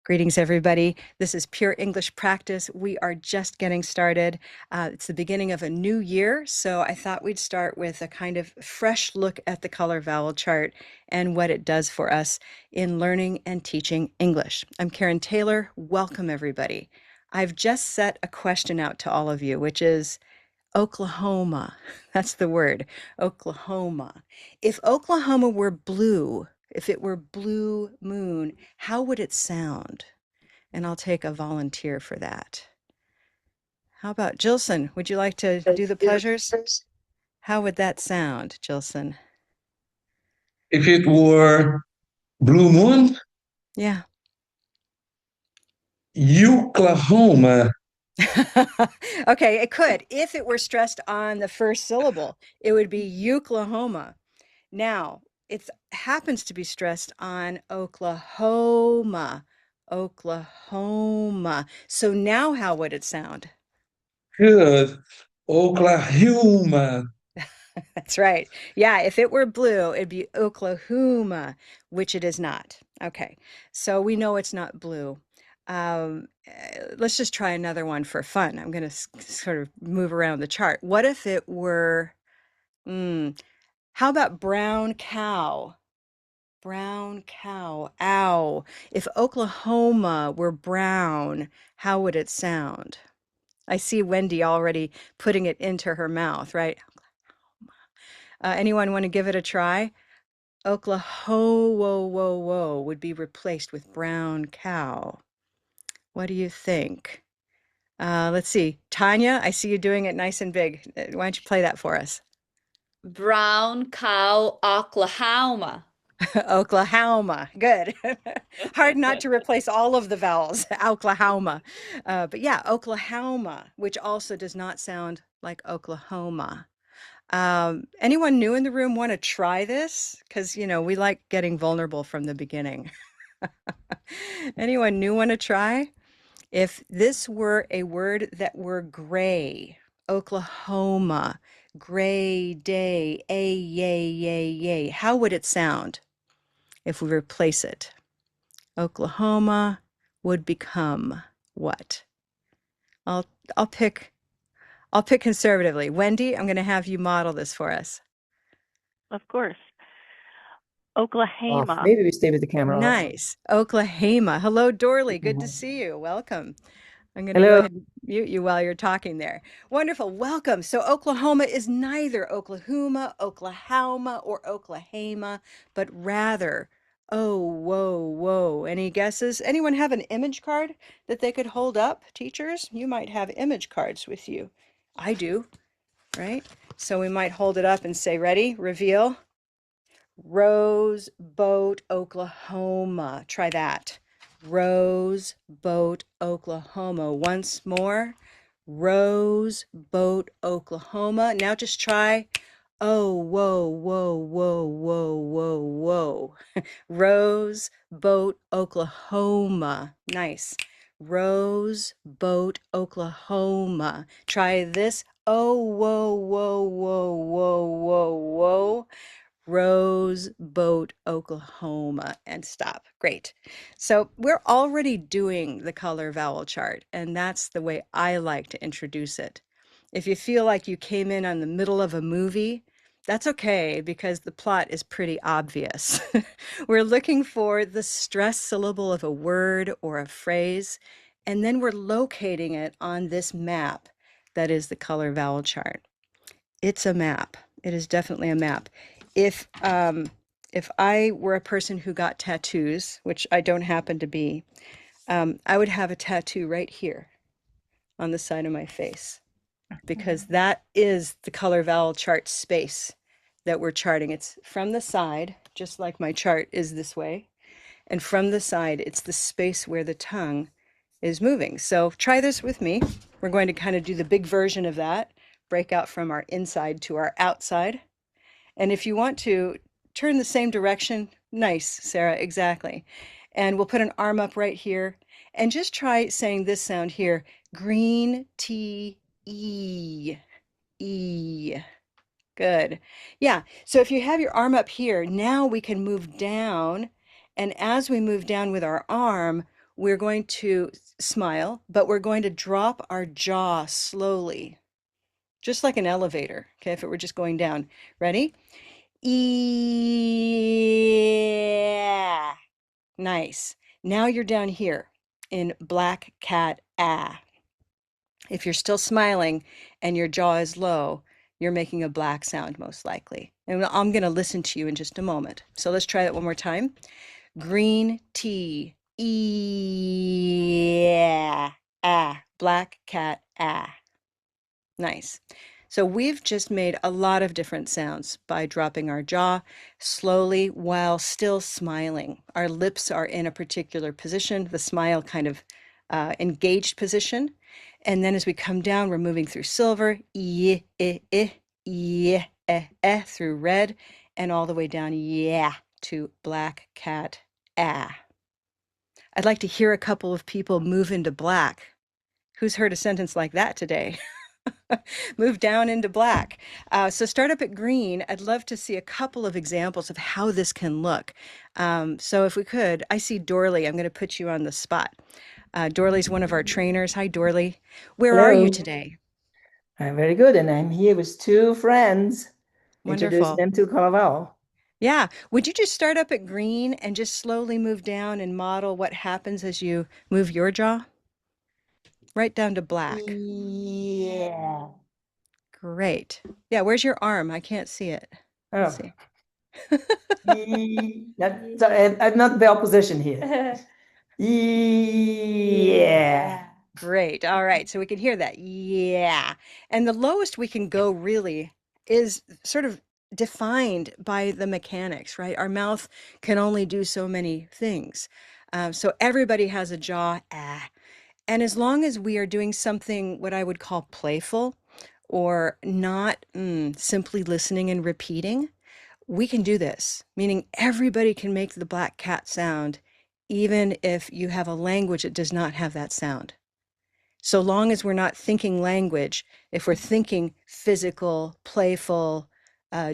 Greetings, everybody. This is Pure English Practice. We are just getting started. It's the beginning of a new year, so I thought we'd start with a kind of fresh look at the color vowel chart and what it does for us in learning and teaching English. I'm Karen Taylor. Welcome, everybody. I've just set a question out to all of you, which is Oklahoma. That's the word, Oklahoma. If Oklahoma were blue, if it were blue moon, how would it sound? And I'll take a volunteer for that. How about Jilson? Would you like to do the pleasures? How would that sound, Jilson? If it were Blue Moon, Yeah. Oklahoma. Okay, it could. If it were stressed on the first syllable, it would be Oklahoma. Now, it happens to be stressed on Oklahoma. Oklahoma. So now how would it sound? Good. Oklahoma. That's right. Yeah, if it were blue, it'd be Oklahoma, which it is not. Okay, so we know it's not blue. Let's just try another one for fun. I'm going to sort of move around the chart. What if it were, how about brown cow? Brown cow. Ow. If Oklahoma were brown, how would it sound? I see Wendy already putting it into her mouth, right? Anyone want to give it a try? Oklahoma would be replaced with brown cow. What do you think? Let's see. Tanya, I see you doing it nice and big. Why don't you play that for us? Brown cow, Oklahoma. Oklahoma. Good. Hard not to replace all of the vowels. Oklahoma. But yeah, Oklahoma, which also does not sound like Oklahoma. Anyone new in the room want to try this? Because, we like getting vulnerable from the beginning. Anyone new want to try? If this were a word that were gray, Oklahoma, gray day, a yay, yay, yay, how would it sound if we replace it? Oklahoma would become what? I'll I'll pick I'll pick conservatively. Wendy, I'm going to have you model this for us. Of course. Off. Oklahoma. Maybe we stay with the camera off. Nice. Oklahoma. Hello, Dorley. Good to see you. Welcome. I'm going to go Hello. ahead and mute you while you're talking there. Wonderful. Welcome. So Oklahoma is neither Oklahoma, Oklahoma, or Oklahoma, but rather, oh, whoa, whoa. Any guesses? Anyone have an image card that they could hold up? Teachers, you might have image cards with you. I do, right? So we might hold it up and say, ready, reveal. Rose Boat, Oklahoma. Try that. Rose Boat, Oklahoma. Once more. Rose Boat, Oklahoma. Now just try. Oh, whoa, whoa, whoa, whoa, whoa, whoa. Rose Boat, Oklahoma. Nice. Rose Boat, Oklahoma. Try this. Oh, whoa, whoa, whoa, whoa, whoa, whoa. Rose Boat, Oklahoma, and stop. Great. So we're already doing the color vowel chart, and that's the way I like to introduce it. If you feel like you came in on the middle of a movie, that's okay because the plot is pretty obvious. We're looking for the stress syllable of a word or a phrase, and then we're locating it on this map that is the color vowel chart. It's a map. It is definitely a map. If I were a person who got tattoos, which I don't happen to be, I would have a tattoo right here on the side of my face because that is the color vowel chart space that we're charting. It's from the side, just like my chart is this way, and from the side, it's the space where the tongue is moving. So try this with me. We're going to kind of do the big version of that, break out from our inside to our outside. And if you want to turn the same direction, nice, Sarah, exactly. And we'll put an arm up right here and just try saying this sound here, green tea, E, E. Good. Yeah. So if you have your arm up here, now we can move down. And as we move down with our arm, we're going to smile, but we're going to drop our jaw slowly, just like an elevator, okay, if it were just going down. Ready? Yeah. Nice. Now you're down here in black cat ah. If you're still smiling and your jaw is low, you're making a black sound most likely. And I'm going to listen to you in just a moment. So let's try that one more time. Green tea. Yeah. Ah. Black cat ah. Nice. So we've just made a lot of different sounds by dropping our jaw slowly while still smiling. Our lips are in a particular position, the smile kind of engaged position. And then as we come down, we're moving through silver, through red, and all the way down, yeah, to black cat, ah. I'd like to hear a couple of people move into black. Who's heard a sentence like that today? Move down into black. So start up at green. I'd love to see a couple of examples of how this can look. So if we could, I see Dorley. I'm going to put you on the spot. Dorley's one of our trainers. Hi, Dorley. Where are you Hello. today? I'm very good, and I'm here with two friends. Introduce Wonderful. them to Color Vowel. Yeah. Would you just start up at green and just slowly move down and model what happens as you move your jaw? Right down to black. Yeah. Great. Yeah, where's your arm? I can't see it. Let's Oh. see. I'm not the opposition here. Yeah. Great. All right. So we can hear that. Yeah. And the lowest we can go really is sort of defined by the mechanics, right? Our mouth can only do so many things. So everybody has a jaw. Ah. And as long as we are doing something what I would call playful or not simply listening and repeating, we can do this, meaning everybody can make the black cat sound, even if you have a language that does not have that sound. So long as we're not thinking language, if we're thinking physical, playful,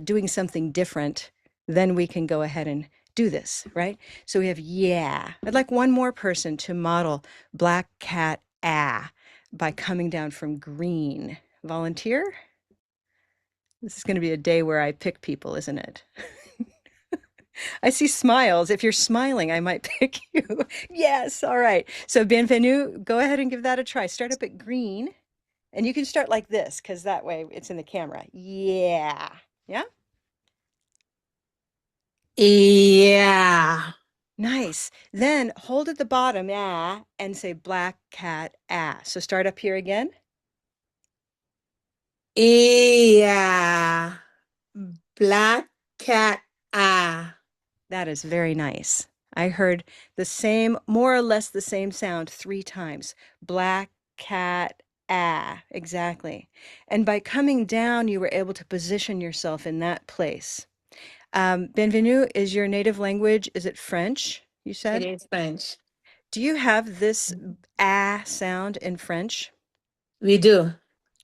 doing something different, then we can go ahead and do this, right? So we have yeah. I'd like one more person to model black cat ah by coming down from green. Volunteer? This is going to be a day where I pick people, isn't it? I see smiles. If you're smiling, I might pick you. Yes. All right. So, bienvenue. Go ahead and give that a try. Start up at green. And you can start like this because that way it's in the camera. Yeah. Yeah. Yeah. Nice. Then hold at the bottom, yeah, and say black cat ah. So start up here again. Yeah. Black cat. Ah. That is very nice. I heard the same, more or less the same sound 3 times. Black cat ah. Exactly. And by coming down, you were able to position yourself in that place. Bienvenue is your native language. Is it French, you It said? is French. Do you have this ah sound in French? We do. Do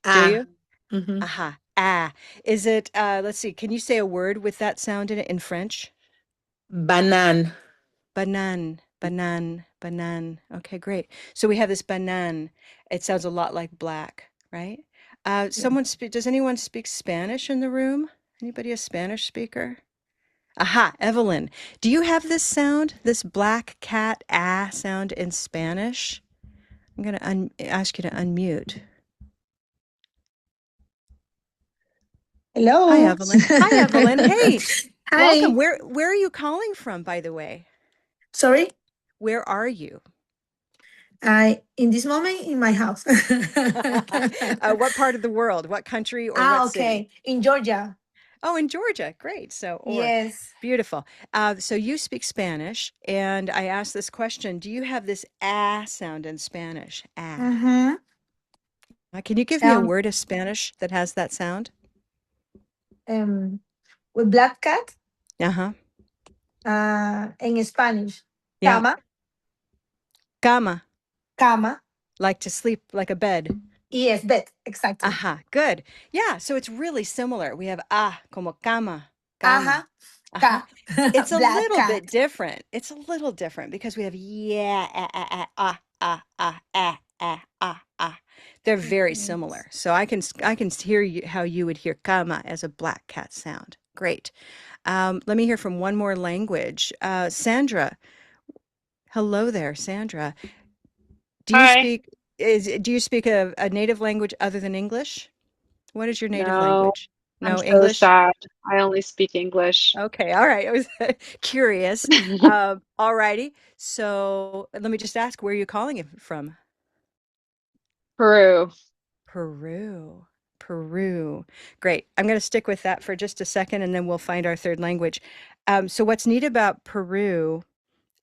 Ah. you? Mm-hmm. Aha. Ah. Is it, let's see, can you say a word with that sound in it in French? Banane. Banane, banane, banane. Okay, great. So we have this banane. It sounds a lot like black, right? Does anyone speak Spanish in the room? Anybody a Spanish speaker? Aha, Evelyn. Do you have this sound, this black cat ah sound in Spanish? I'm going to ask you to unmute. Hello. Hi, Evelyn. Hi, Evelyn. Hey, welcome. Hi. Where are you calling from, by the way? Sorry. Where are you? In this moment in my house. What part of the world? What country or what city? Okay. In Georgia. Oh, in Georgia. Great. Yes. Beautiful. So you speak Spanish, and I asked this question, do you have this ah sound in Spanish? Ah. Mm-hmm. Can you give me a word of Spanish that has that sound? With black cat, Uh-huh. in Spanish. Yeah. Cama. Cama, Cama. like to sleep, like a bed. Yes, bed. Exactly. Aha, good. Yeah, so it's really similar. We have como cama, Ajá. cama. Uh-huh. cat, It's a black little bit cat. different. It's a little different because we have yeah, ah. They're very Yes. similar. So I can hear you how you would hear kama as a black cat sound. Great. Let me hear from one more language. Sandra, hello there, Sandra. Do you Hi. speak do you speak a native language other than English? What is your native No, language? I'm No, so English? sad. I only speak English. Okay, all right. I was curious. All righty. So let me just ask, where are you calling it from? Peru. Peru. Peru. Great. I'm going to stick with that for just a second and then we'll find our third language. So what's neat about Peru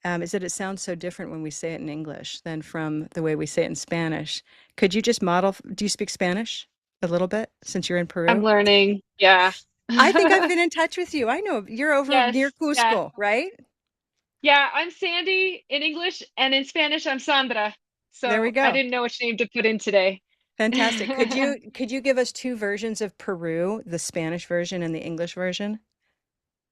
is that it sounds so different when we say it in English than from the way we say it in Spanish. Could you just model, do you speak Spanish a little bit since you're in I'm Peru? learning. Yeah. I think I've been in touch with you. I know you're over near Yes. Yeah. Cusco, right? Yeah. I'm Sandy in English, and in Spanish, I'm Sandra. There we So I go. didn't know which name to put in today. Fantastic. Could you give us two versions of Peru, the Spanish version and the English version?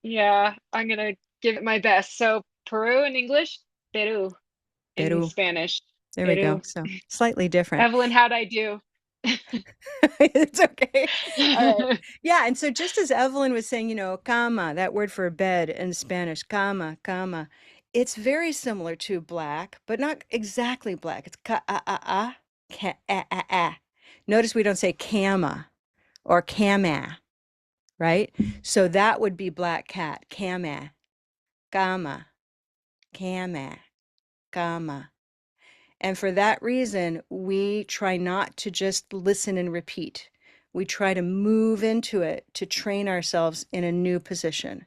Yeah. I'm gonna give it my best. So Peru in English, Peru in Peru. Spanish, There we go. Peru. So slightly different. Evelyn, how'd I do? It's okay. All right. Yeah, and so just as Evelyn was saying, cama, that word for bed in Spanish, cama, it's very similar to black, but not exactly black. It's ka. Notice we don't say cama or cama, right? So that would be black cat, cama, cama, cama, cama. And for that reason, we try not to just listen and repeat. We try to move into it to train ourselves in a new position.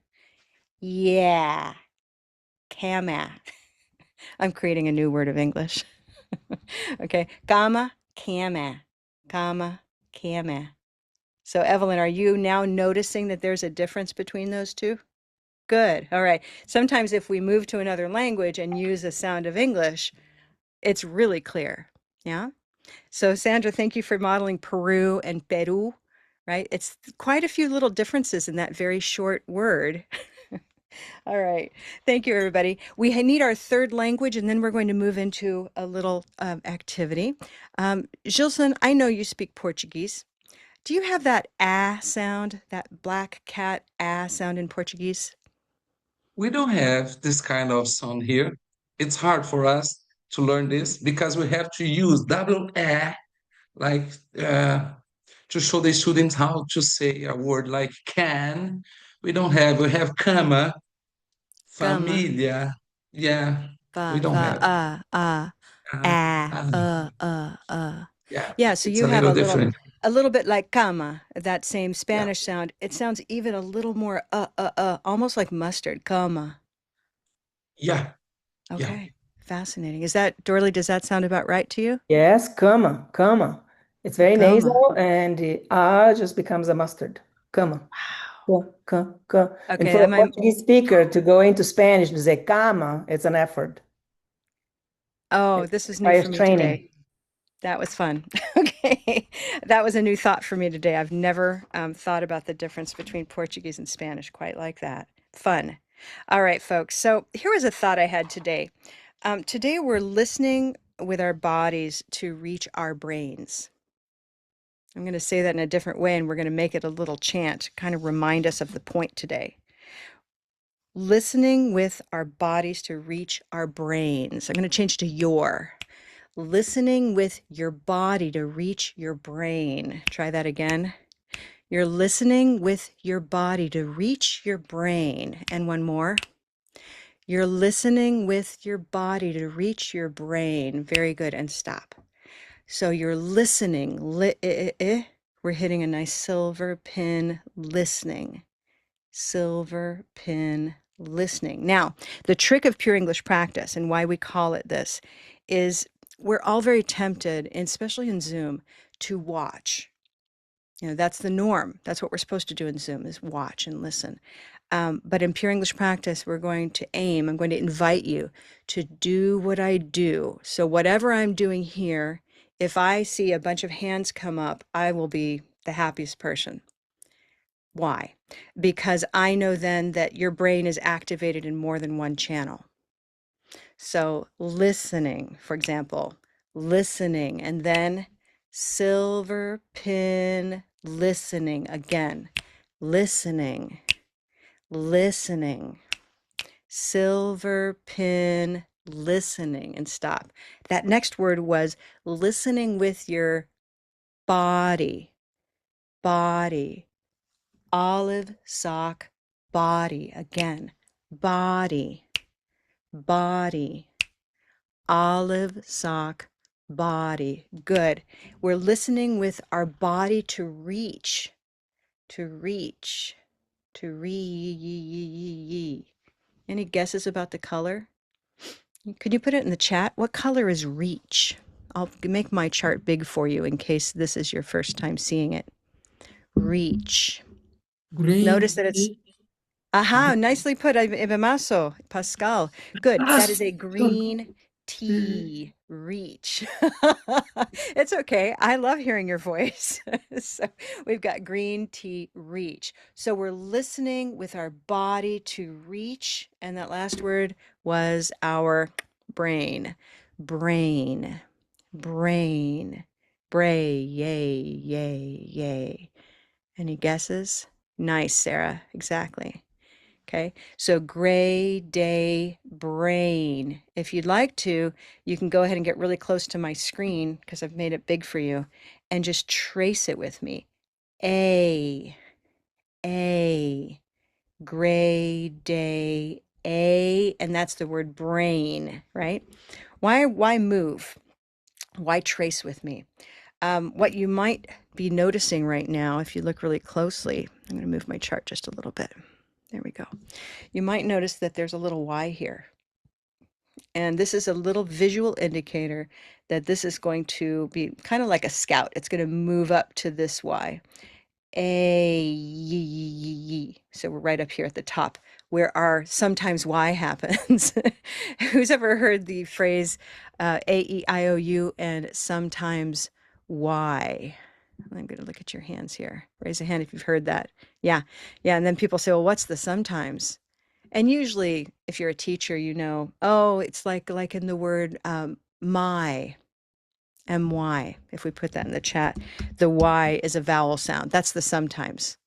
Yeah, kama. I'm creating a new word of English. Okay, kama, kama, kama. So, Evelyn, are you now noticing that there's a difference between those two? Good. All right. Sometimes if we move to another language and use a sound of English, it's really clear. Yeah. So, Sandra, thank you for modeling Peru and Peru, right? It's quite a few little differences in that very short word. All right. Thank you, everybody. We need our third language, and then we're going to move into a little activity. Gilson, I know you speak Portuguese. Do you have that ah sound, that black cat ah sound in Portuguese? We don't have this kind of sound here. It's hard for us to learn this because we have to use double A, like to show the students how to say a word like can. We don't have, we have cama, Gama, familia. Yeah, we don't fa, have. Uh, ah, uh, uh. yeah, Yeah, so it's you a have little different. a little bit like cama, that same Yeah, Spanish sound. It sounds even a little more almost like mustard, cama. yeah, yeah. Okay, fascinating. Is that, Dorley, does that sound about right to you? Yes, cama, cama. It's very Cama. nasal and the ah just becomes a mustard. Cama, ca. And Okay, for that a might, Portuguese speaker to go into Spanish and say cama, it's an effort. oh, It this is new for requires me today. training. That was fun. Okay, that was a new thought for me today. I've never thought about the difference between Portuguese and Spanish quite like that. Fun. All right, folks. So here was a thought I had today. Today we're listening with our bodies to reach our brains. I'm going to say that in a different way, and we're going to make it a little chant, kind of remind us of the point today. Listening with our bodies to reach our brains. I'm going to change to your. Listening with your body to reach your brain. Try that again. You're listening with your body to reach your brain. And one more. You're listening with your body to reach your brain. Very good. And stop. So you're listening. We're hitting a nice silver pin listening. Silver pin listening. Now, the trick of pure English practice and why we call it this is we're all very tempted, and especially in Zoom, to watch. That's the norm. That's what we're supposed to do in Zoom is watch and listen. But in pure English practice, we're going to aim, I'm going to invite you to do what I do. So whatever I'm doing here, if I see a bunch of hands come up, I will be the happiest person. Why? Because I know then that your brain is activated in more than one channel. So listening, for example, listening, and then silver pin, listening again, listening, listening, silver pin, listening, and stop. That next word was listening with your body, body, olive sock, body, again, body, body, olive sock, body. Good. We're listening with our body to reach, to reach, to re. Any guesses about the color? Could you put it in the chat? What color is reach? I'll make my chart big for you in case this is your first time seeing it. Reach. Notice that it's aha, nicely put, Ebemaso, Pascal. Good. That is a green tea reach. It's okay. I love hearing your voice. So we've got green tea reach. So we're listening with our body to reach. And that last word was our brain. Brain. Brain. Bray. Yay. Yay. Yay. Any guesses? Nice, Sarah. Exactly. Okay, so gray day brain. If you'd like to, you can go ahead and get really close to my screen because I've made it big for you and just trace it with me. A, gray day, and that's the word brain, right? Why move? Why trace with me? What you might be noticing right now, if you look really closely, I'm going to move my chart just a little bit. There we go. You might notice that there's a little Y here. And this is a little visual indicator that this is going to be kind of like a scout. It's going to move up to this Y. So we're right up here at the top where our sometimes Y happens. Who's ever heard the phrase A-E-I-O-U and sometimes Y? I'm going to look at your hands here. Raise a hand if you've heard that. Yeah. Yeah. And then people say, well, what's the sometimes? And usually if you're a teacher, you know, oh, it's like in the word my, M-Y. If we put that in the chat, the Y is a vowel sound. That's the sometimes.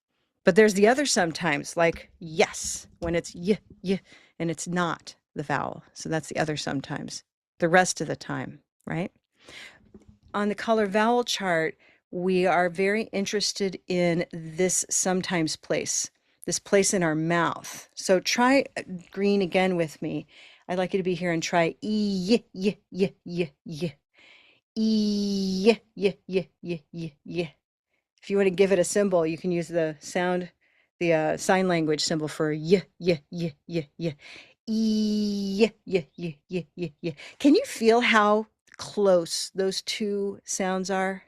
But there's the other sometimes, like yes, when it's y, and it's not the vowel. So that's the other sometimes. The rest of the time, right? On the color vowel chart, we are very interested in this sometimes place, this place in our mouth. So try green again with me. I'd like you to be here and try e, y, y, y, y. E, y, y, y, y, y. If you want to give it a symbol, you can use the sound, the sign language symbol for y, y, y, y, y. E, y, y, y, y, y. Can you feel how close those two sounds are?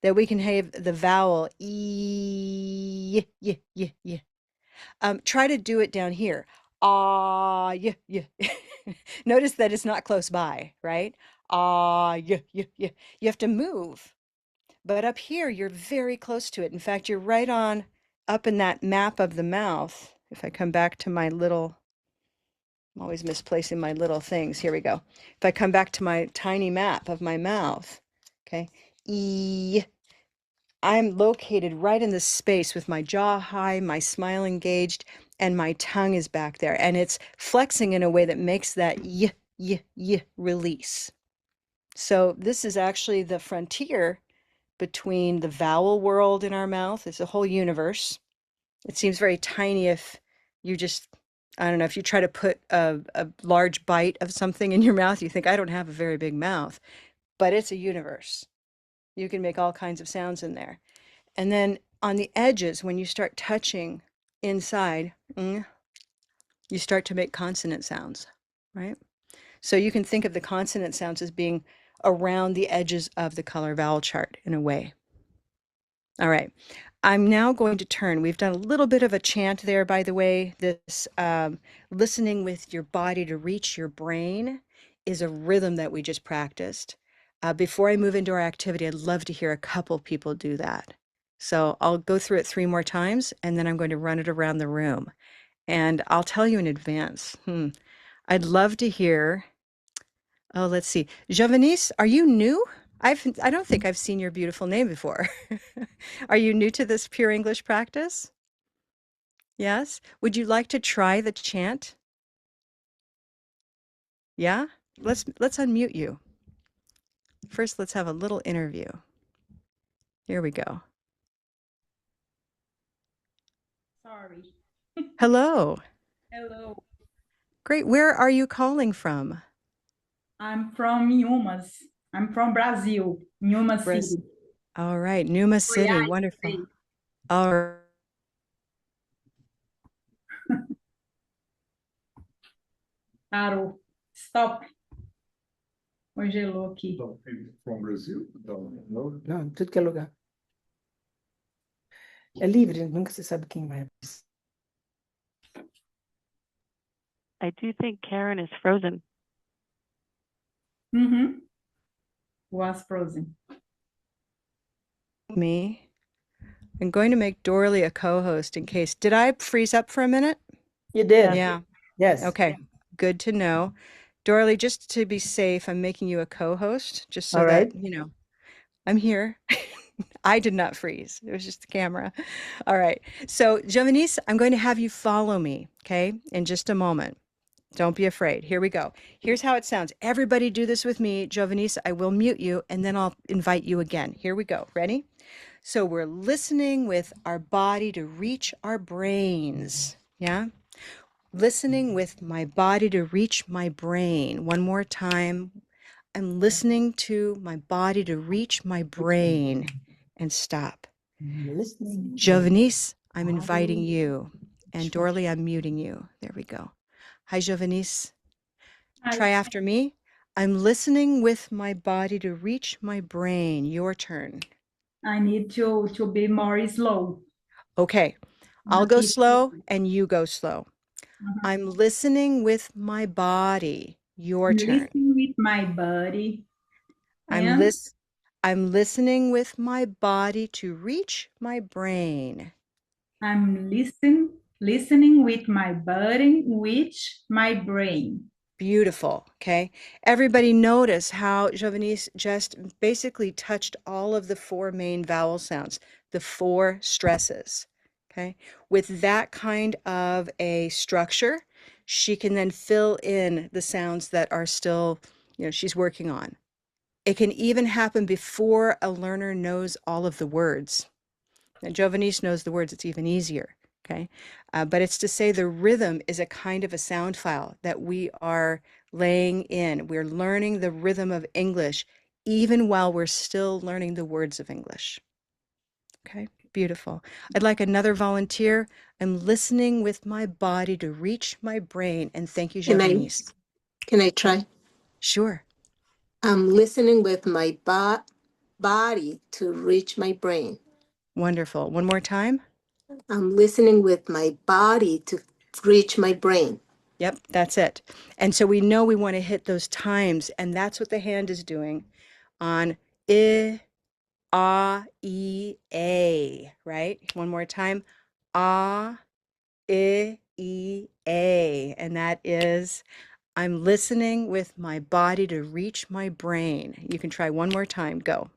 That we can have the vowel e, y, y, y. Try to do it down here. Ah, y, y. Notice that it's not close by, right? Ah, y, y, y. You have to move. But up here, you're very close to it. In fact, you're right on up in that map of the mouth. If I come back to my little, I'm always misplacing my little things. Here we go. If I come back to my tiny map of my mouth, okay, E, I'm located right in this space with my jaw high, my smile engaged, and my tongue is back there. And it's flexing in a way that makes that y, y, y release. So this is actually the frontier between the vowel world in our mouth. It's a whole universe. It seems very tiny if you just, I don't know, if you try to put a large bite of something in your mouth, you think, I don't have a very big mouth, but it's a universe. You can make all kinds of sounds in there. And then on the edges, when you start touching inside, you start to make consonant sounds, right? So you can think of the consonant sounds as being around the edges of the color vowel chart in a way. All right, I'm now going to turn. We've done a little bit of a chant there, by the way. This listening with your body to reach your brain is a rhythm that we just practiced. Before I move into our activity, I'd love to hear a couple people do that. So I'll go through it 3 more times, and then I'm going to run it around the room. And I'll tell you in advance. I'd love to hear. Oh, let's see. Jovanice, are you new? I don't think I've seen your beautiful name before. Are you new to this pure English practice? Yes? Would you like to try the chant? Yeah? Let's unmute you. First, let's have a little interview. Here we go. Sorry. Hello. Hello. Great. Where are you calling from? I'm from Inhumas. I'm from Brazil, Inhuma Braz- City. All right, Numa City. Goiás Wonderful. State. All right. Parou. Stop. Congelou aqui. From Brazil? No. Não, tudo que é lugar. É livre, nunca se sabe quem vai. I do think Karen is frozen. Uhum. Was frozen. Me. I'm going to make Dorley a co-host in case. Did I freeze up for a minute? You did. Yeah. Yes. Okay. Good to know. Dorley, just to be safe, I'm making you a co-host just so All that, right. I'm here. I did not freeze. It was just the camera. All right. So, Jovanice, I'm going to have you follow me, okay, in just a moment. Don't be afraid. Here we go. Here's how it sounds. Everybody do this with me. Jovanice, I will mute you and then I'll invite you again. Here we go. Ready? So we're listening with our body to reach our brains. Yeah? Listening with my body to reach my brain. One more time. I'm listening to my body to reach my brain and stop. Listening. Jovanice, I'm inviting you. And Dorley, I'm muting you. There we go. Hi, Jovanice. Hi. Try after me. I'm listening with my body to reach my brain. Your turn. I need to be more slow. Okay. I'll go slow and you go slow. I'm listening with my body. Your I'm turn. listening with my body. I'm And listening with my body to reach my brain. I'm listening with my body, which my brain. Beautiful. Okay. Everybody notice how Jovanice just basically touched all of the 4 main vowel sounds, the 4 stresses. Okay. With that kind of a structure, she can then fill in the sounds that are still, she's working on. It can even happen before a learner knows all of the words. Now, Jovanice knows the words, it's even easier. Okay. But it's to say the rhythm is a kind of a sound file that we are laying in. We're learning the rhythm of English even while we're still learning the words of English. Okay, beautiful. I'd like another volunteer. I'm listening with my body to reach my brain. And thank you, Jovanice. Can I try? Sure. I'm listening with my body to reach my brain. Wonderful. One more time. I'm listening with my body to reach my brain. Yep, that's it. And so we know we want to hit those times, and that's what the hand is doing on I, ah, E, A, right? One more time. Ah, I, E, A. And that is, I'm listening with my body to reach my brain. You can try one more time. Go.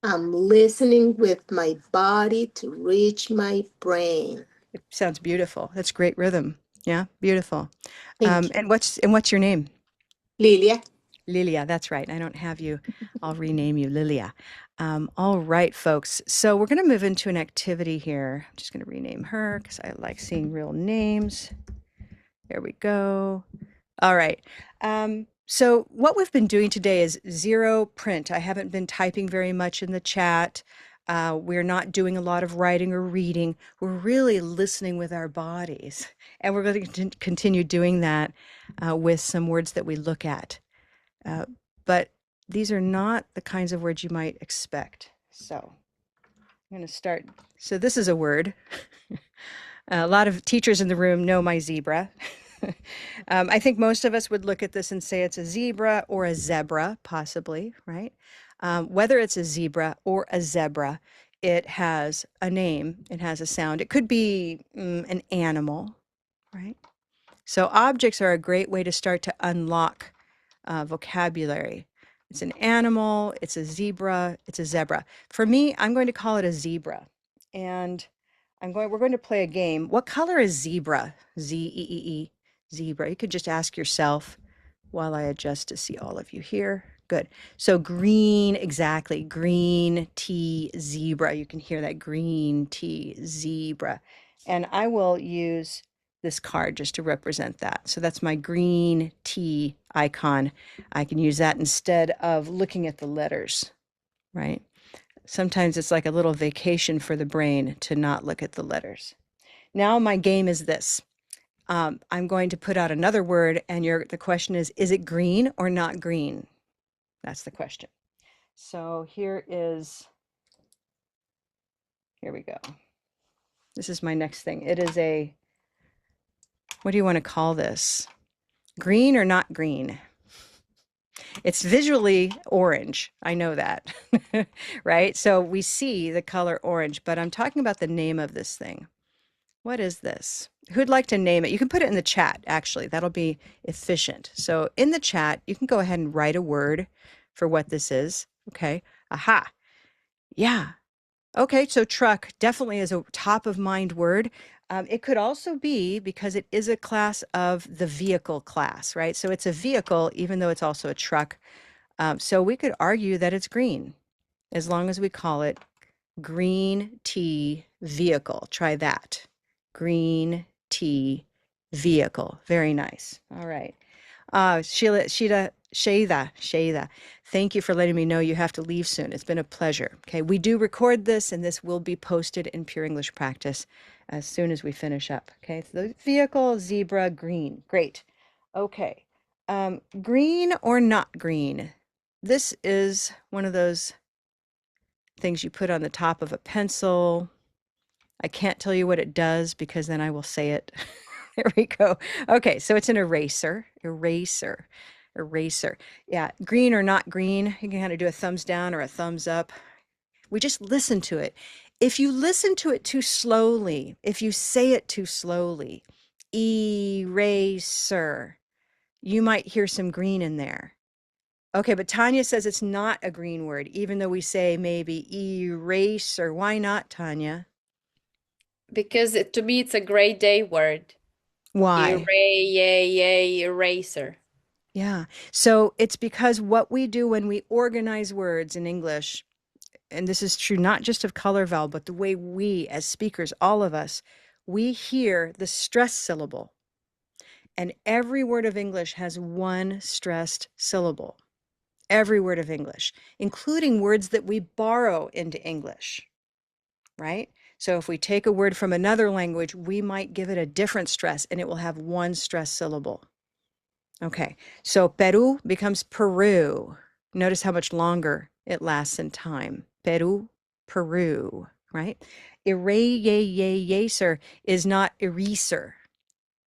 I'm listening with my body to reach my brain. It sounds beautiful. That's great rhythm. Yeah, beautiful. Thank you. And what's your name? Lilia. Lilia, that's right. I don't have you. I'll rename you Lilia. All right, folks. So we're going to move into an activity here. I'm just going to rename her because I like seeing real names. There we go. All right. So what we've been doing today is zero print. I haven't been typing very much in the chat. We're not doing a lot of writing or reading. We're really listening with our bodies. And we're going to continue doing that with some words that we look at. But these are not the kinds of words you might expect. So I'm going to start. So this is a word. A lot of teachers in the room know my zebra. I think most of us would look at this and say it's a zebra or a zebra, possibly, right? Whether it's a zebra or a zebra, it has a name, it has a sound. It could be an animal, right? So objects are a great way to start to unlock vocabulary. It's an animal, it's a zebra, it's a zebra. For me, I'm going to call it a zebra. And we're going to play a game. What color is zebra? Z-E-E-E, zebra. You could just ask yourself while I adjust to see all of you here. Good. So green, exactly. Green tea zebra. You can hear that green tea zebra. And I will use this card just to represent that. So that's my green tea icon. I can use that instead of looking at the letters, right? Sometimes it's like a little vacation for the brain to not look at the letters. Now my game is this. I'm going to put out another word, and the question is it green or not green? That's the question. So here we go. This is my next thing. It is what do you want to call this? Green or not green? It's visually orange. I know that, right? So we see the color orange, but I'm talking about the name of this thing. What is this? Who'd like to name it? You can put it in the chat, actually. That'll be efficient. So in the chat, you can go ahead and write a word for what this is. Okay. Aha. Yeah. Okay. So truck definitely is a top of mind word. It could also be because it is a class of the vehicle class, right? So it's a vehicle, even though it's also a truck. So we could argue that it's green as long as we call it green tea vehicle. Try that. Green tea vehicle. Very nice. All right. Shayda, thank you for letting me know you have to leave soon. It's been a pleasure. Okay, we do record this, and this will be posted in Pure English Practice as soon as we finish up. Okay, so the vehicle, zebra, green. Great. Okay, green or not green? This is one of those things you put on the top of a pencil. I can't tell you what it does because then I will say it. There we go. Okay, so it's an eraser. Eraser. Eraser. Yeah, green or not green. You can kind of do a thumbs down or a thumbs up. We just listen to it. If you listen to it too slowly, if you say it too slowly, eraser, you might hear some green in there. Okay, but Tanya says it's not a green word, even though we say maybe eraser. Why not, Tanya? Because to me, it's a great day word. Why? Eraser. Yeah. So it's because what we do when we organize words in English, and this is true not just of color vowel, but the way we as speakers, all of us, we hear the stress syllable. And every word of English has one stressed syllable. Every word of English, including words that we borrow into English, right? So if we take a word from another language, we might give it a different stress and it will have one stress syllable. Okay, so Peru becomes Peru. Notice how much longer it lasts in time. Peru, Peru, right? Eraser is not eraser.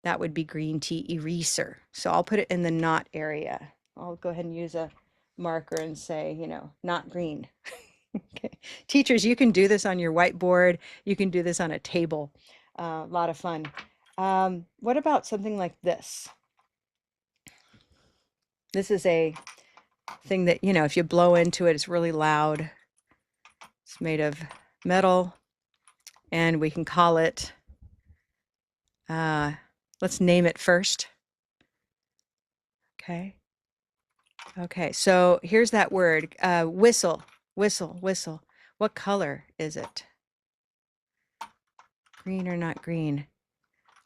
That would be green tea eraser. So I'll put it in the not area. I'll go ahead and use a marker and say, not green. Okay. Teachers, you can do this on your whiteboard. You can do this on a table. A lot of fun. What about something like this? This is a thing that, if you blow into it, it's really loud. It's made of metal, and we can call it, let's name it first. Okay. Okay, so here's that word, whistle, whistle, whistle. What color is it? Green or not green?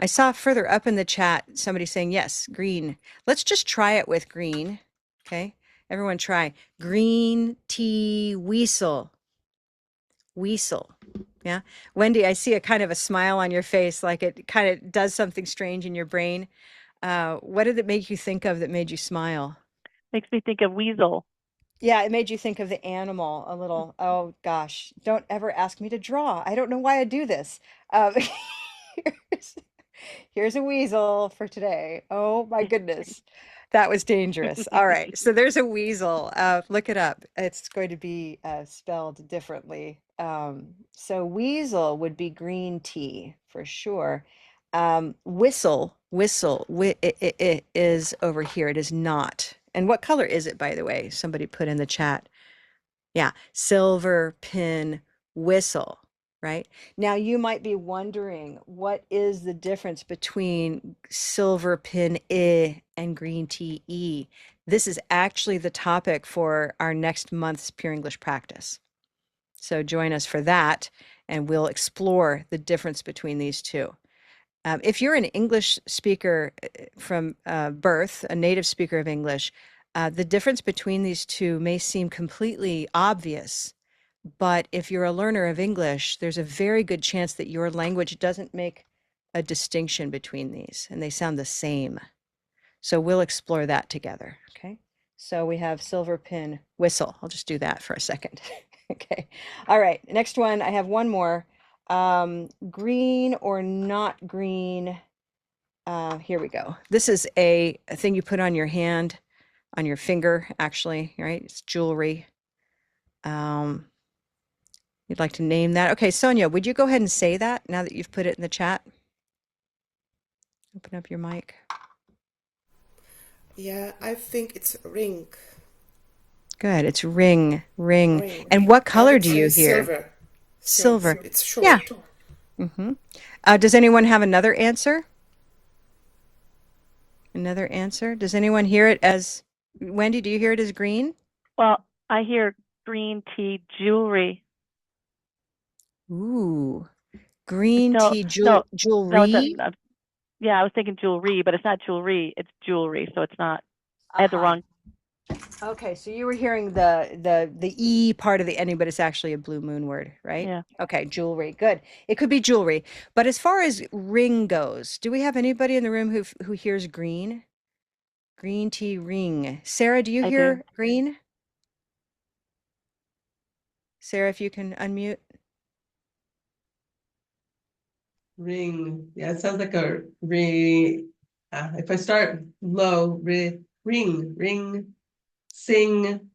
I saw further up in the chat somebody saying, yes, green. Let's just try it with green. Okay, everyone try. Green tea weasel. Weasel. Yeah. Wendy, I see a kind of a smile on your face, like it kind of does something strange in your brain. What did it make you think of that made you smile? Makes me think of weasel. Yeah, it made you think of the animal a little. Oh gosh, don't ever ask me to draw. I don't know why I do this. Here's, here's a weasel for today. Oh my goodness, that was dangerous. All right, so there's a weasel. Look it up. It's going to be spelled differently. So weasel would be green tea for sure. Whistle, it is over here. It is not. And what color is it, by the way? Somebody put in the chat. Yeah, silver pin whistle, right? Now you might be wondering what is the difference between silver pin I and green tea E. This is actually the topic for our next month's Pure English practice. So join us for that, and we'll explore the difference between these two. If you're an English speaker from birth, a native speaker of English, the difference between these two may seem completely obvious, but if you're a learner of English, there's a very good chance that your language doesn't make a distinction between these, and they sound the same. So we'll explore that together, okay? So we have silver pin whistle. I'll just do that for a second. Okay. All right. Next one. I have one more. Green or not green. Here we go. This is a thing you put on your hand, on your finger, actually, right? It's jewelry. You'd like to name that? Okay, Sonia, would you go ahead and say that now that you've put it in the chat? Open up your mic. Yeah, I think it's ring. Good. It's ring. Ring. And what I color would do say you hear? silver. Silver. Since it's short. Yeah. Does anyone have another answer? Another answer? Does anyone hear it as, Wendy, do you hear it as green? Well, I hear green tea jewelry. Ooh, green No, tea no, jewelry? yeah, I was thinking jewelry, but it's not jewelry, it's jewelry, so it's not. I had the wrong. Okay, so you were hearing the E part of the ending, but it's actually a blue moon word, right? Yeah. Okay, jewelry. Good. It could be jewelry. But as far as ring goes, do we have anybody in the room who hears green? Green tea ring. Sarah, do you I hear do. green? Sarah, if you can unmute. Ring. Yeah, it sounds like a ring. If I start low, ring, sing.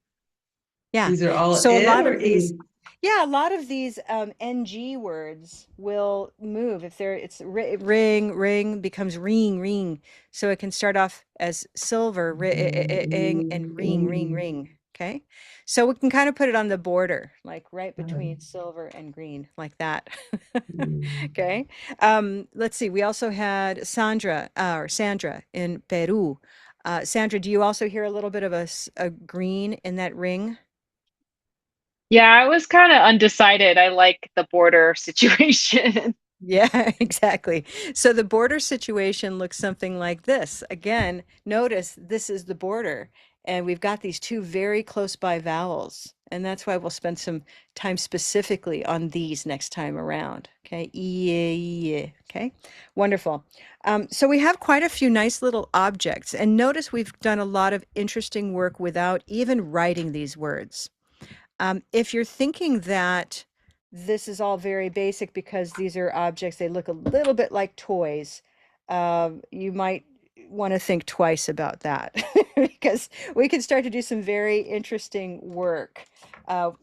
Yeah. These are all So a N lot or of these, E? yeah, a lot of these NG words will move if it's ring becomes ring. So it can start off as silver ring and ring. Okay. So we can kind of put it on the border, like right between silver and green, like that. Okay. Let's see. We also had Sandra in Peru. Sandra, do you also hear a little bit of a green in that ring? Yeah, I was kind of undecided. I like the border situation. Yeah, exactly. So the border situation looks something like this. Again, notice this is the border, and we've got these two very close by vowels. And that's why we'll spend some time specifically on these next time around. Okay, okay, wonderful. So we have quite a few nice little objects, and notice we've done a lot of interesting work without even writing these words. If you're thinking that this is all very basic because these are objects, they look a little bit like toys, you might want to think twice about that because we can start to do some very interesting work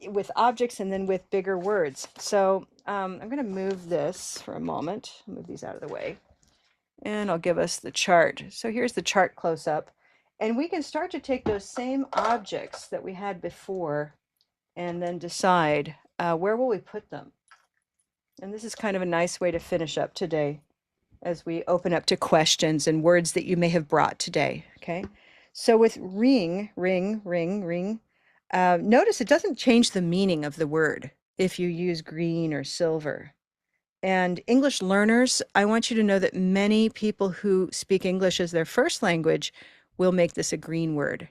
with objects and then with bigger words. So I'm going to move this for a moment, move these out of the way, and I'll give us the chart. So here's the chart close up, and we can start to take those same objects that we had before and then decide where will we put them. And this is kind of a nice way to finish up today as we open up to questions and words that you may have brought today. Okay. So with ring, notice it doesn't change the meaning of the word if you use green or silver. And English learners, I want you to know that many people who speak English as their first language will make this a green word,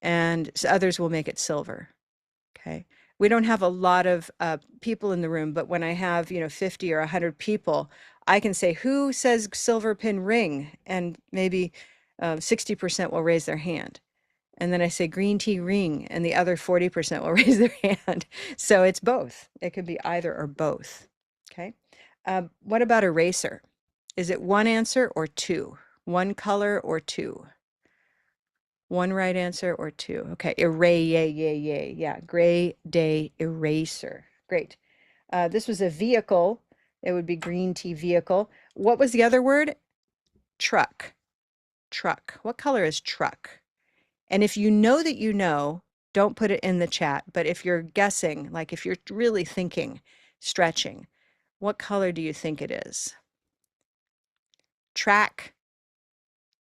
and others will make it silver. Okay. We don't have a lot of people in the room, but when I have, 50 or 100 people, I can say, who says silver pin ring? And maybe 60% will raise their hand. And then I say green tea ring, and the other 40% will raise their hand. So it's both. It could be either or both. Okay. What about eraser? Is it one answer or two? One color or two? One right answer or two? Okay, yeah. Gray day eraser. Great. This was a vehicle. It would be green tea vehicle. What was the other word? Truck. Truck. What color is truck? And if you know that you know, don't put it in the chat. But if you're guessing, like if you're really thinking, stretching, what color do you think it is? Track,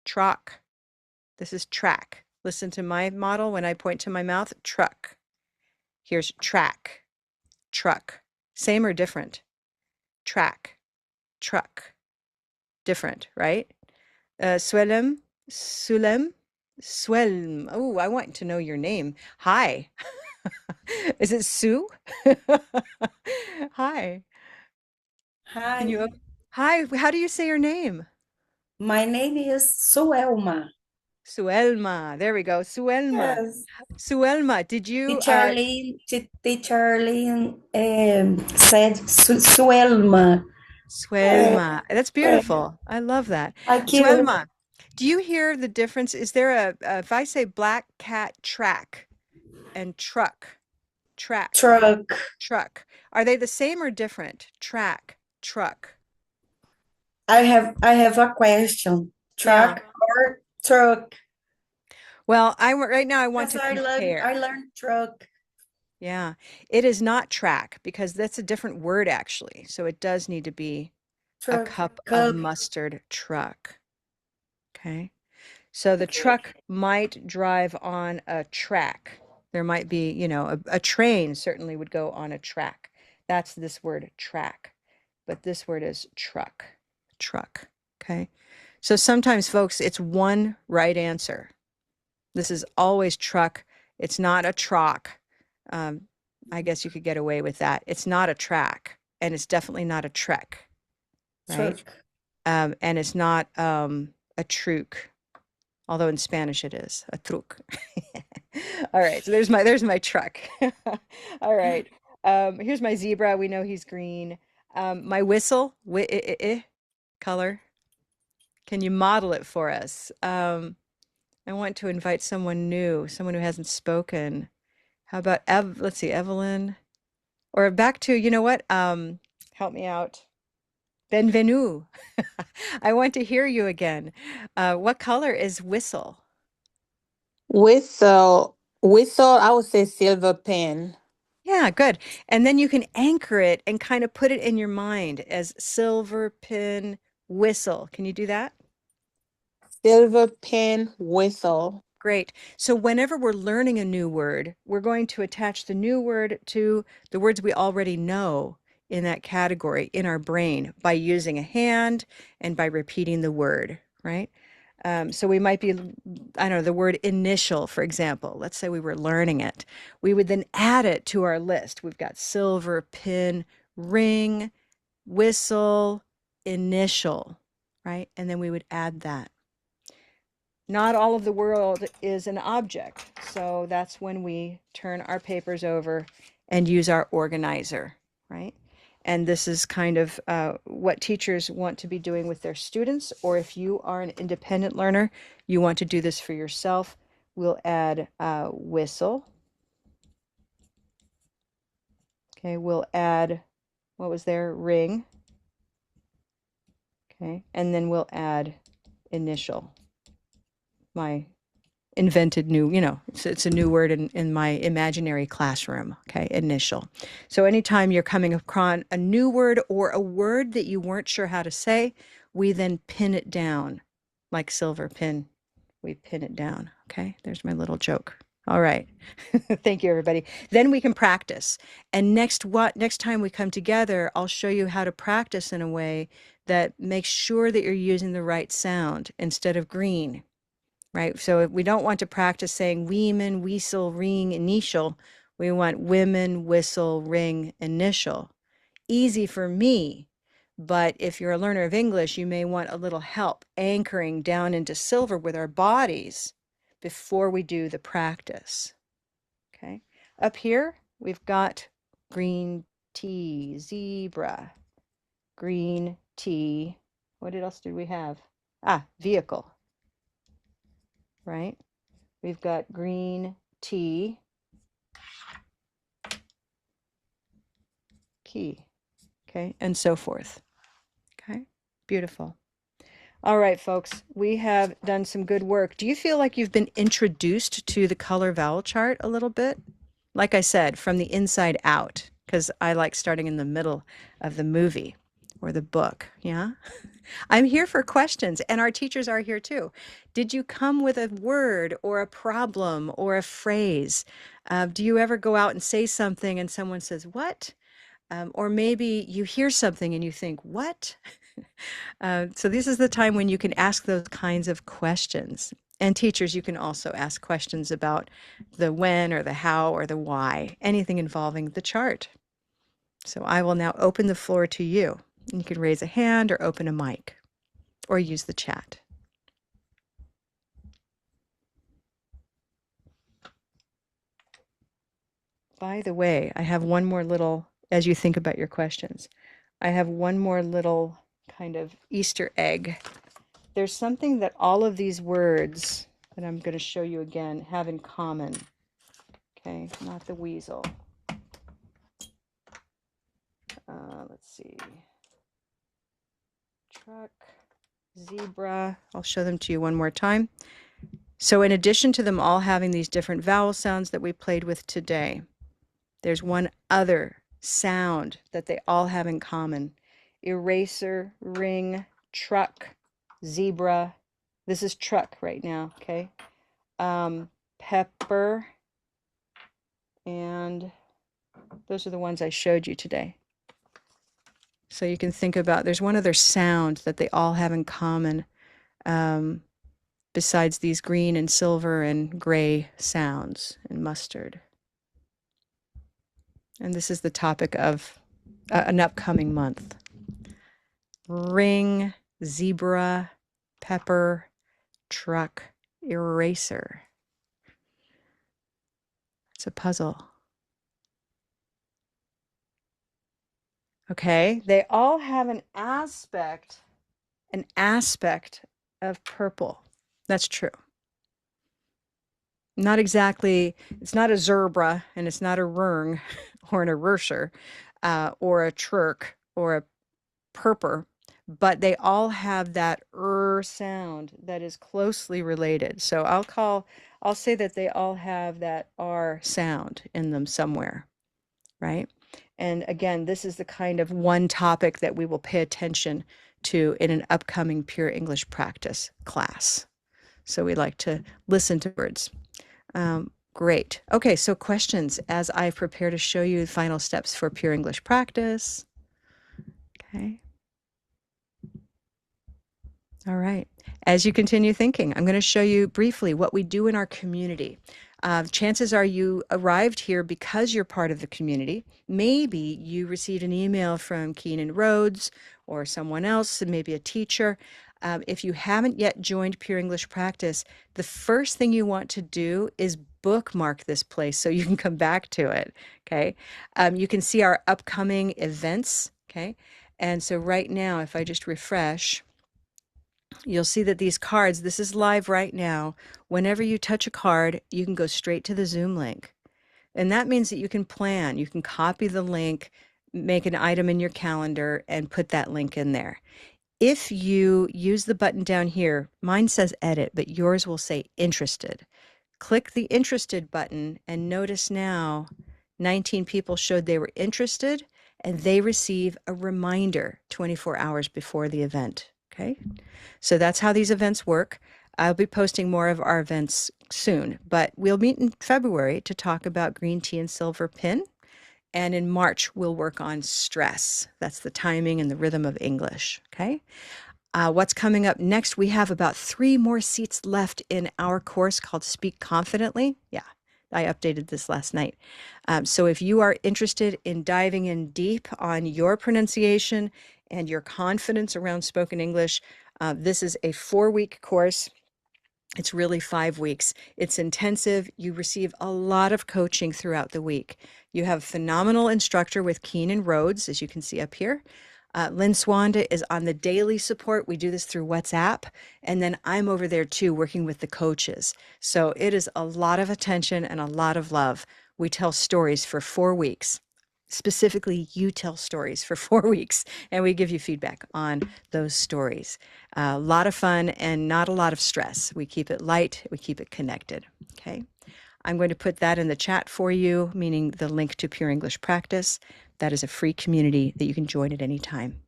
truck. This is track. Listen to my model when I point to my mouth, truck. Here's track, truck. Same or different? Track, truck. Different, right? Swelem, Sulem, Swelm. Oh, I want to know your name. Hi. Is it Sue? Hi. Can Hi, you? Hi. How do you say your name? my name is Suelma. Suelma. There we go. Suelma. Yes, Suelma, did you Teacher Lynn said Suelma. Uh, Suelma. That's uh, beautiful. I love that. like you, Suelma, do you hear the difference? Is there if I say black cat track and track, truck. truck, are they the same or different? Track, truck. I have a question. Yeah. Truck or truck? Well, right now I want Yes, to compare. I learned truck. Yeah. It is not track because that's a different word actually. So it does need to be a Truck. cup of Cup. mustard truck. Okay. So the Okay. truck might drive on a track. There might be, you know, a train certainly would go on a track. That's this word track. But this word is truck. Truck. Okay. So sometimes, folks, it's one right answer. This is always truck. It's not a truck. Um, I guess you could get away with that. It's not a track, and it's definitely not a trek, right? Truck. And it's not a truc, although in Spanish it is a truc. All right, so there's my truck. All right, here's my zebra. We know he's green. My whistle, color. Can you model it for us? I want to invite someone new, someone who hasn't spoken. How about let's see, Evelyn, or back to, you know what? Help me out. Benvenu. I want to hear you again. What color is whistle? Whistle, I would say silver pen. Yeah, good. And then you can anchor it and kind of put it in your mind as silver pin whistle. Can you do that? Silver pen whistle. Great. So whenever we're learning a new word, we're going to attach the new word to the words we already know in that category in our brain by using a hand and by repeating the word, right? So we might be, I don't know, the word initial, for example. Let's say we were learning it. We would then add it to our list. We've got silver, pin, ring, whistle, initial, right? And then we would add that. Not all of the world is an object. So that's when we turn our papers over and use our organizer, right? And this is kind of what teachers want to be doing with their students, or if you are an independent learner, you want to do this for yourself, we'll add whistle. Okay, we'll add, what was there? Ring. Okay, and then we'll add initial. My invented new, you know, it's a new word in my imaginary classroom, okay, initial. So anytime you're coming across a new word or a word that you weren't sure how to say, we then pin it down like silver pin. We pin it down, okay? There's my little joke. All right. Thank you, everybody. Then we can practice. And next time we come together, I'll show you how to practice in a way that makes sure that you're using the right sound instead of green. Right? So we don't want to practice saying weeman, weasel, ring, initial. We want women, whistle, ring, initial. Easy for me, but if you're a learner of English, you may want a little help anchoring down into silver with our bodies before we do the practice. Okay? Up here, we've got green tea, zebra, green tea. What else did we have? Vehicle. Right? We've got green tea. key. Okay, and so forth. Okay, beautiful. All right, folks, we have done some good work. Do you feel like you've been introduced to the color vowel chart a little bit? Like I said, from the inside out, because I like starting in the middle of the movie or the book. Yeah. I'm here for questions, and our teachers are here too. Did you come with a word or a problem or a phrase? Do you ever go out and say something and someone says, "What?" Or maybe you hear something and you think, "What?" So this is the time when you can ask those kinds of questions. And teachers, you can also ask questions about the when or the how or the why, anything involving the chart. So I will now open the floor to you. You can raise a hand or open a mic or use the chat. By the way, I have one more little, as you think about your questions, I have one more little kind of Easter egg. There's something that all of these words that I'm going to show you again have in common. Okay, not the weasel. Let's see. Truck, zebra. I'll show them to you one more time. So in addition to them all having these different vowel sounds that we played with today, there's one other sound that they all have in common. Eraser, ring, truck, zebra. This is truck right now, okay? Pepper, and those are the ones I showed you today. So you can think about, there's one other sound that they all have in common, besides these green and silver and gray sounds and mustard. And this is the topic of an upcoming month. Ring, zebra, pepper, truck, eraser. It's a puzzle. Okay, they all have an aspect of purple. That's true. Not exactly, it's not a zebra and it's not a rung or an eraser or a trurk or a purper, but they all have that sound that is closely related. So I'll say that they all have that R sound in them somewhere, right? And again, this is the kind of one topic that we will pay attention to in an upcoming Pure English Practice class. So we like to listen to words. Great. Okay, so questions as I prepare to show you the final steps for Pure English Practice. Okay. All right. As you continue thinking, I'm going to show you briefly what we do in our community. Chances are you arrived here because you're part of the community. Maybe you received an email from Keenan Rhodes or someone else, maybe a teacher. If you haven't yet joined Pure English Practice, the first thing you want to do is bookmark this place so you can come back to it, okay? You can see our upcoming events, okay? And so right now, if I just refresh, you'll see that these cards, this is live right now. Whenever you touch a card, you can go straight to the Zoom link. And that means that you can plan, you can copy the link, make an item in your calendar, and put that link in there. If you use the button down here, mine says edit, but yours will say interested. Click the interested button and notice now 19 people showed they were interested and they receive a reminder 24 hours before the event. Okay, so that's how these events work. I'll be posting more of our events soon, but we'll meet in February to talk about green tea and silver pin. And in March, we'll work on stress. That's the timing and the rhythm of English, okay? What's coming up next? We have about 3 more seats left in our course called Speak Confidently. Yeah, I updated this last night. So if you are interested in diving in deep on your pronunciation and your confidence around spoken English, this is a 4-week course. It's really 5 weeks. It's intensive. You receive a lot of coaching throughout the week. You have a phenomenal instructor with Keenan Rhodes, as you can see up here. Lynn Swanda is on the daily support. We do this through WhatsApp. And then I'm over there too, working with the coaches. So it is a lot of attention and a lot of love. We tell stories for 4 weeks. Specifically, you tell stories for 4 weeks, and we give you feedback on those stories. A lot of fun and not a lot of stress. We keep it light, we keep it connected. Okay. I'm going to put that in the chat for you, meaning the link to Pure English Practice. That is a free community that you can join at any time.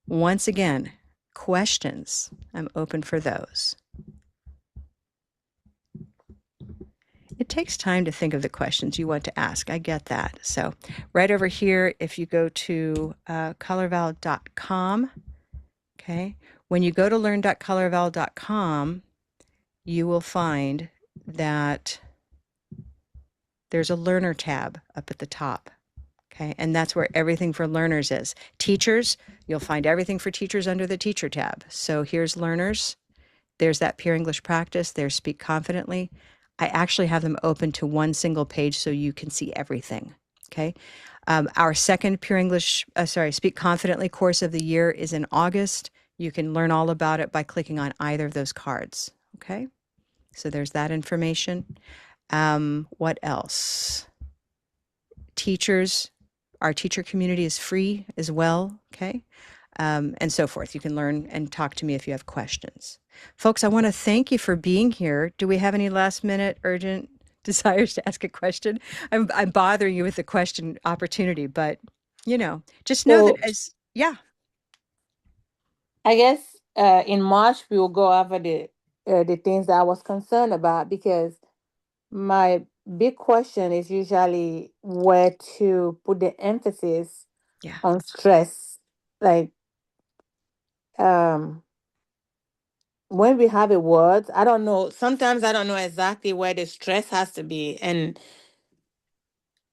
Once again, questions, I'm open for those. It takes time to think of the questions you want to ask. I get that. So right over here, if you go to colorvowel.com, okay, when you go to learn.colorvowel.com, you will find that there's a learner tab up at the top. Okay, and that's where everything for learners is. Teachers, you'll find everything for teachers under the teacher tab. So here's learners. There's that Pure English Practice. There's Speak Confidently. I actually have them open to one single page so you can see everything. Okay. Our second Speak Confidently course of the year is in August. You can learn all about it by clicking on either of those cards. Okay. So there's that information. What else? Teachers, our teacher community is free as well. Okay. And so forth. You can learn and talk to me if you have questions. Folks, I want to thank you for being here. Do we have any last minute urgent desires to ask a question? I'm bothering you with the question opportunity, but just know that So I guess in March we will go over the things that I was concerned about, because my big question is usually where to put the emphasis on stress. Like when we have a word, I don't know. Sometimes I don't know exactly where the stress has to be, and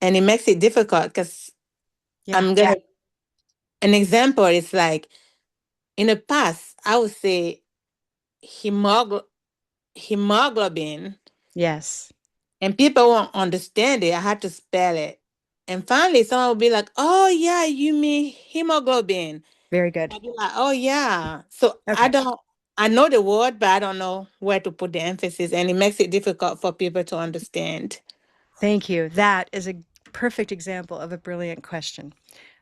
it makes it difficult because I'm gonna. An example is like in the past, I would say hemoglobin. Yes. And people won't understand it. I had to spell it. And finally, someone will be like, "Oh yeah, you mean hemoglobin." Very good. I'll be like, "Oh yeah." So Okay. I know the word, but I don't know where to put the emphasis, and it makes it difficult for people to understand. Thank you. That is a perfect example of a brilliant question.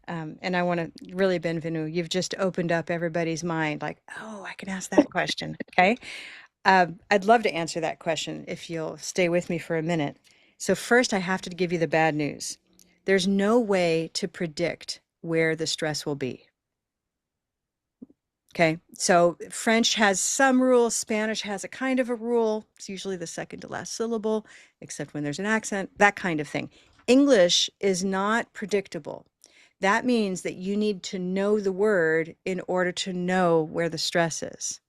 And I want to really, Benvenu, you've just opened up everybody's mind like, oh, I can ask that question. Okay. I'd love to answer that question if you'll stay with me for a minute. So first, I have to give you the bad news. There's no way to predict where the stress will be. Okay, so French has some rules, Spanish has a kind of a rule. It's usually the second to last syllable, except when there's an accent, that kind of thing. English is not predictable. That means that you need to know the word in order to know where the stress is.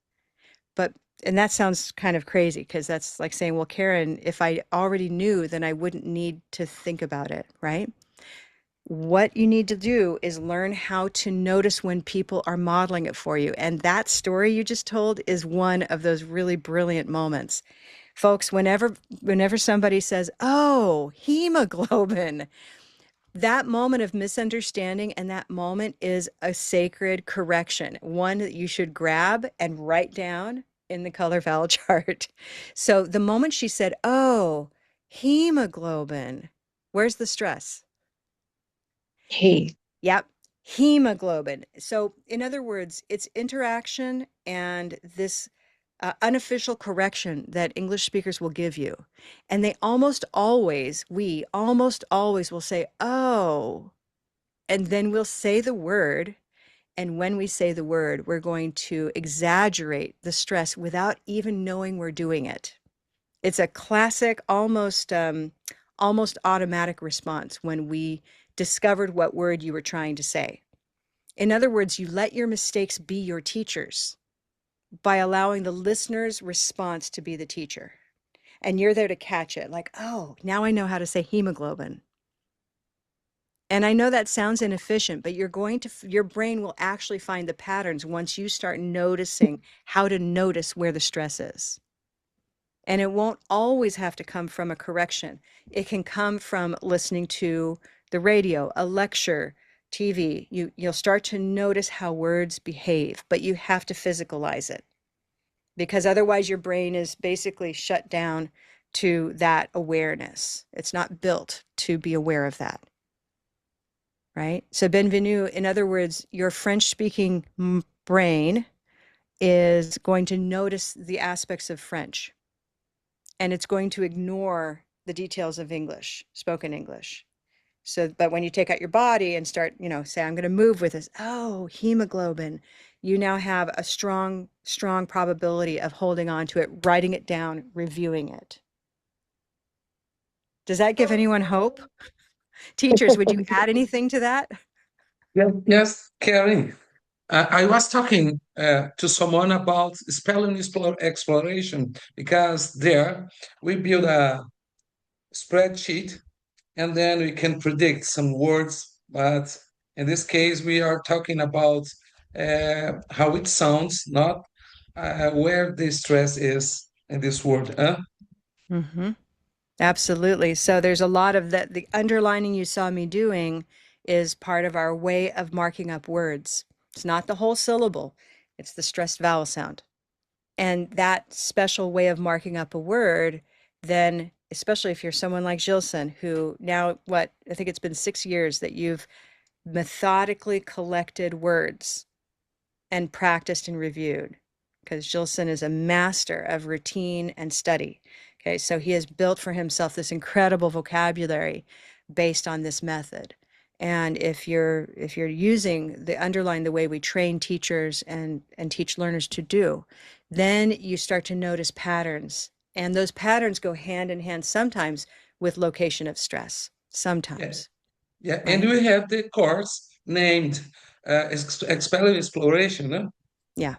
And that sounds kind of crazy because that's like saying, well, Karen, if I already knew, then I wouldn't need to think about it, right? What you need to do is learn how to notice when people are modeling it for you. And that story you just told is one of those really brilliant moments. Folks, whenever somebody says, oh, hemoglobin, that moment of misunderstanding and that moment is a sacred correction, one that you should grab and write down in the color vowel chart. So the moment she said, oh, hemoglobin, where's the stress? Hey. Yep. Hemoglobin. So, in other words, it's interaction and this unofficial correction that English speakers will give you. And we almost always will say, oh, and then we'll say the word. And when we say the word, we're going to exaggerate the stress without even knowing we're doing it. It's a classic, almost automatic response when we discovered what word you were trying to say. In other words, you let your mistakes be your teachers by allowing the listener's response to be the teacher. And you're there to catch it, like, oh, now I know how to say hemoglobin. And I know that sounds inefficient, but your brain will actually find the patterns once you start noticing how to notice where the stress is. And it won't always have to come from a correction. It can come from listening to the radio, a lecture, TV. You'll start to notice how words behave, but you have to physicalize it because otherwise your brain is basically shut down to that awareness. It's not built to be aware of that. right? So bienvenue, in other words, your French-speaking brain is going to notice the aspects of French, and it's going to ignore the details of English, spoken English. So, but when you take out your body and start, say, I'm going to move with this, oh, hemoglobin, you now have a strong probability of holding on to it, writing it down, reviewing it. Does that give anyone hope? Teachers, would you add anything to that? Yes, Carrie. I was talking to someone about spelling exploration because there we build a spreadsheet and then we can predict some words. But in this case, we are talking about how it sounds, not where the stress is in this word. Mm-hmm. Absolutely. So there's a lot of that. The underlining you saw me doing is part of our way of marking up words. It's not the whole syllable, it's the stressed vowel sound. And that special way of marking up a word, then, especially if you're someone like Gilson, who now, I think it's been 6 years that you've methodically collected words and practiced and reviewed, because Gilson is a master of routine and study. Okay, so he has built for himself this incredible vocabulary based on this method. And if you're using the underline the way we train teachers and teach learners to do, then you start to notice patterns. And those patterns go hand in hand sometimes with location of stress, sometimes. Yeah, right? And we have the course named Expelling Exploration. No? Yeah.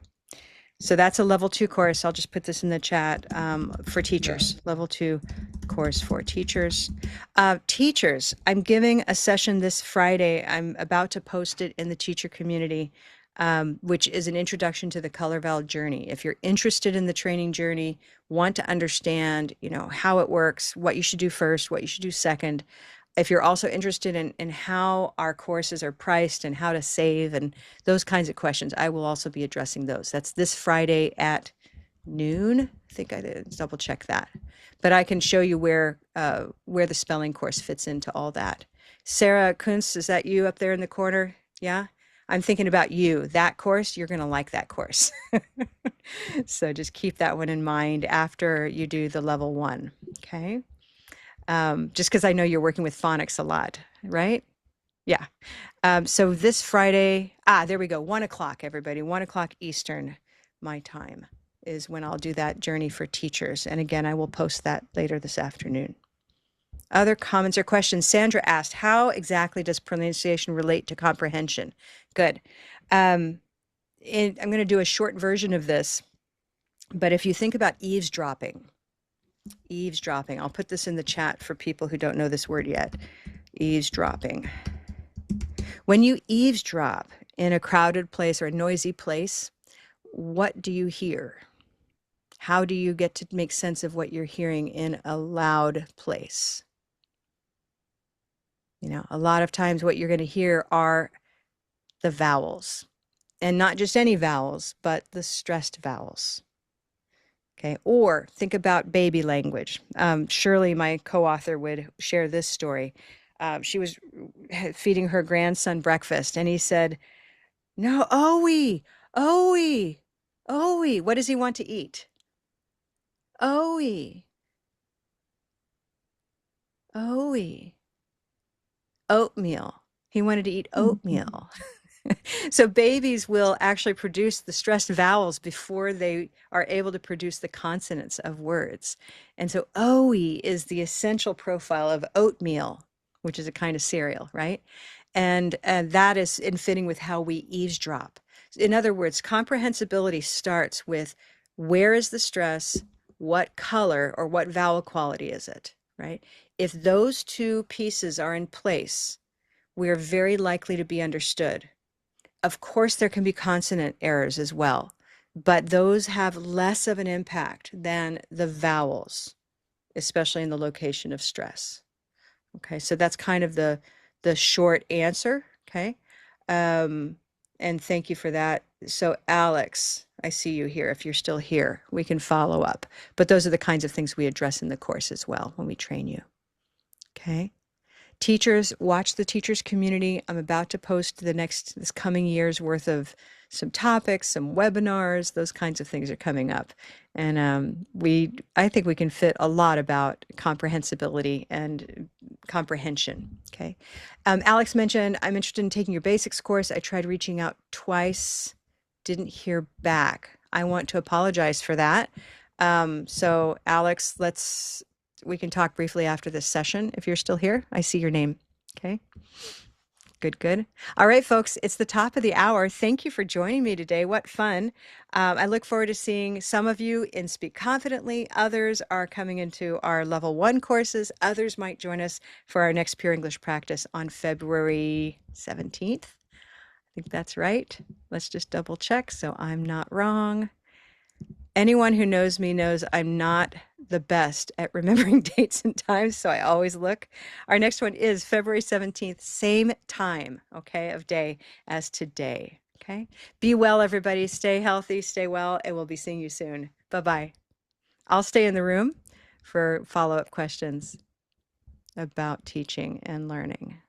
So that's a level 2 course. I'll just put this in the chat for teachers. Yeah. Level 2 course for teachers. Teachers, I'm giving a session this Friday. I'm about to post it in the teacher community, which is an introduction to the Color Vowel journey. If you're interested in the training journey, want to understand, how it works, what you should do first, what you should do second. If you're also interested in how our courses are priced and how to save and those kinds of questions, I will also be addressing those. That's this Friday at noon. I think I did double check that. But I can show you where the spelling course fits into all that. Sarah Kuntz, is that you up there in the corner? Yeah? I'm thinking about you. That course, you're going to like that course. So just keep that one in mind after you do the level 1. Okay? Just because I know you're working with phonics a lot, right? Yeah. So this Friday, there we go. 1 o'clock, everybody. 1 o'clock Eastern, my time, is when I'll do that journey for teachers. And again, I will post that later this afternoon. Other comments or questions? Sandra asked, how exactly does pronunciation relate to comprehension? Good. I'm going to do a short version of this, but if you think about eavesdropping, I'll put this in the chat for people who don't know this word yet. Eavesdropping. When you eavesdrop in a crowded place or a noisy place, what do you hear? How do you get to make sense of what you're hearing in a loud place? A lot of times what you're going to hear are the vowels, and not just any vowels, but the stressed vowels. Okay, or think about baby language. Shirley, my co-author, would share this story. She was feeding her grandson breakfast, and he said, "No, Owie, Owie, Owie. What does he want to eat? Owie, Owie. Oatmeal. He wanted to eat oatmeal." So babies will actually produce the stressed vowels before they are able to produce the consonants of words. And so OE is the essential profile of oatmeal, which is a kind of cereal, right? And that is in fitting with how we eavesdrop. In other words, comprehensibility starts with where is the stress, what color or what vowel quality is it, right? If those two pieces are in place, we are very likely to be understood. Of course, there can be consonant errors as well, but those have less of an impact than the vowels, especially in the location of stress. Okay, so that's kind of the short answer. Okay, and thank you for that. So Alex, I see you here. If you're still here, we can follow up. But those are the kinds of things we address in the course as well when we train you. Okay. Teachers, watch the teachers community. I'm about to post this coming year's worth of some topics, some webinars, those kinds of things are coming up. And I think we can fit a lot about comprehensibility and comprehension. Okay. Alex mentioned, I'm interested in taking your basics course. I tried reaching out twice, didn't hear back. I want to apologize for that. So Alex, we can talk briefly after this session if you're still here. I see your name. Okay. Good, good. All right, folks, it's the top of the hour. Thank you for joining me today. What fun. I look forward to seeing some of you in Speak Confidently. Others are coming into our level 1 courses. Others might join us for our next Pure English practice on February 17th. I think that's right. Let's just double check so I'm not wrong. Anyone who knows me knows I'm not the best at remembering dates and times, so I always look. Our next one is February 17th, same time, okay, of day as today, okay? Be well, everybody. Stay healthy, stay well, and we'll be seeing you soon. Bye-bye. I'll stay in the room for follow-up questions about teaching and learning.